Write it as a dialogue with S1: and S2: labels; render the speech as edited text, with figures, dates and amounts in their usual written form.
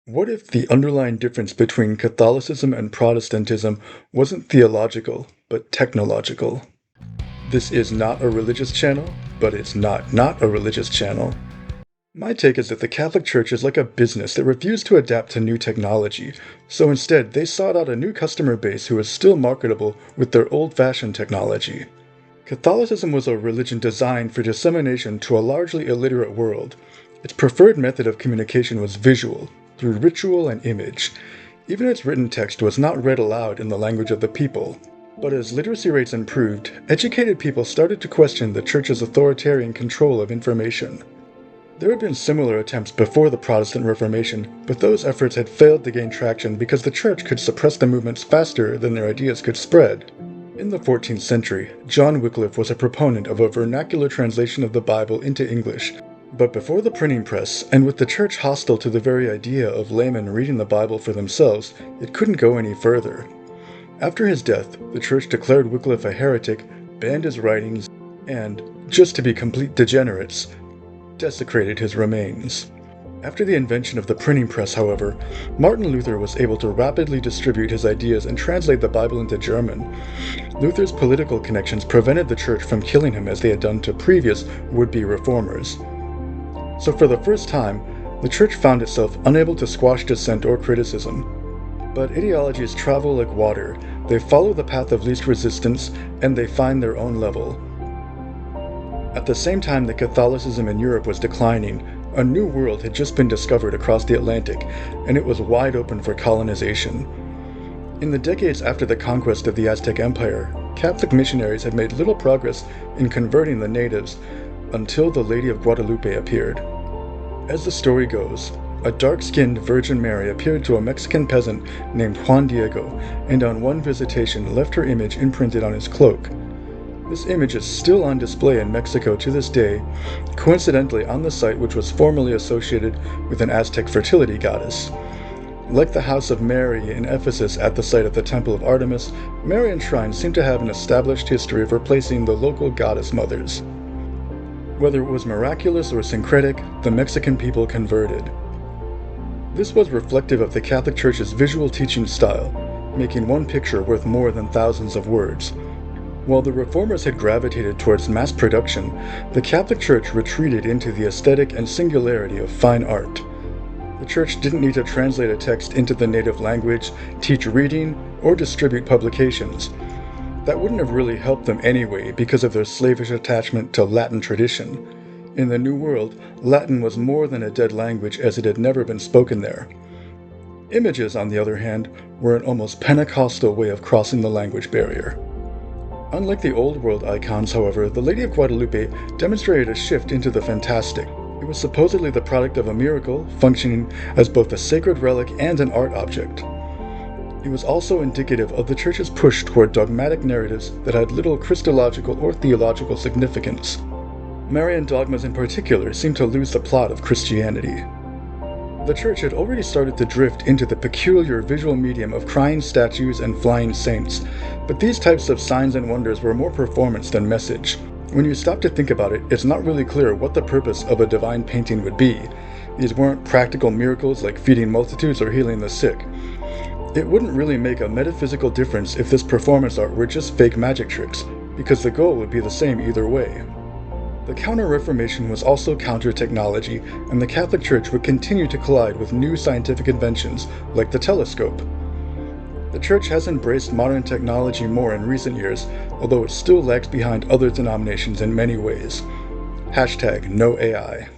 S1: What if the underlying difference between Catholicism and Protestantism wasn't theological, but technological? This is not a religious channel, but it's not a religious channel. My take is that the Catholic Church is like a business that refused to adapt to new technology, so instead they sought out a new customer base who was still marketable with their old-fashioned technology. Catholicism was a religion designed for dissemination to a largely illiterate world. Its preferred method of communication was visual, through ritual and image. Even its written text was not read aloud in the language of the people. But as literacy rates improved, educated people started to question the Church's authoritarian control of information. There had been similar attempts before the Protestant Reformation, but those efforts had failed to gain traction because the Church could suppress the movements faster than their ideas could spread. In the 14th century, John Wycliffe was a proponent of a vernacular translation of the Bible into English. But before the printing press, and with the Church hostile to the very idea of laymen reading the Bible for themselves, it couldn't go any further. After his death, the Church declared Wycliffe a heretic, banned his writings, and, just to be complete degenerates, desecrated his remains. After the invention of the printing press, however, Martin Luther was able to rapidly distribute his ideas and translate the Bible into German. Luther's political connections prevented the Church from killing him as they had done to previous would-be reformers. So for the first time, the Church found itself unable to squash dissent or criticism. But ideologies travel like water. They follow the path of least resistance, and they find their own level. At the same time that Catholicism in Europe was declining, a new world had just been discovered across the Atlantic, and it was wide open for colonization. In the decades after the conquest of the Aztec Empire, Catholic missionaries had made little progress in converting the natives until the Lady of Guadalupe appeared. As the story goes, a dark-skinned Virgin Mary appeared to a Mexican peasant named Juan Diego, and on one visitation left her image imprinted on his cloak. This image is still on display in Mexico to this day, coincidentally on the site which was formerly associated with an Aztec fertility goddess. Like the House of Mary in Ephesus at the site of the Temple of Artemis, Marian shrines seem to have an established history of replacing the local goddess mothers. Whether it was miraculous or syncretic, the Mexican people converted. This was reflective of the Catholic Church's visual teaching style, making one picture worth more than thousands of words. While the Reformers had gravitated towards mass production, the Catholic Church retreated into the aesthetic and singularity of fine art. The Church didn't need to translate a text into the native language, teach reading, or distribute publications. That wouldn't have really helped them anyway because of their slavish attachment to Latin tradition. In the New World, Latin was more than a dead language as it had never been spoken there. Images, on the other hand, were an almost Pentecostal way of crossing the language barrier. Unlike the Old World icons, however, the Lady of Guadalupe demonstrated a shift into the fantastic. It was supposedly the product of a miracle, functioning as both a sacred relic and an art object. It was also indicative of the Church's push toward dogmatic narratives that had little Christological or theological significance. Marian dogmas in particular seemed to lose the plot of Christianity. The Church had already started to drift into the peculiar visual medium of crying statues and flying saints, but these types of signs and wonders were more performance than message. When you stop to think about it, it's not really clear what the purpose of a divine painting would be. These weren't practical miracles like feeding multitudes or healing the sick. It wouldn't really make a metaphysical difference if this performance art were just fake magic tricks, because the goal would be the same either way. The Counter-Reformation was also counter-technology, and the Catholic Church would continue to collide with new scientific inventions, like the telescope. The Church has embraced modern technology more in recent years, although it still lags behind other denominations in many ways. #NoAI.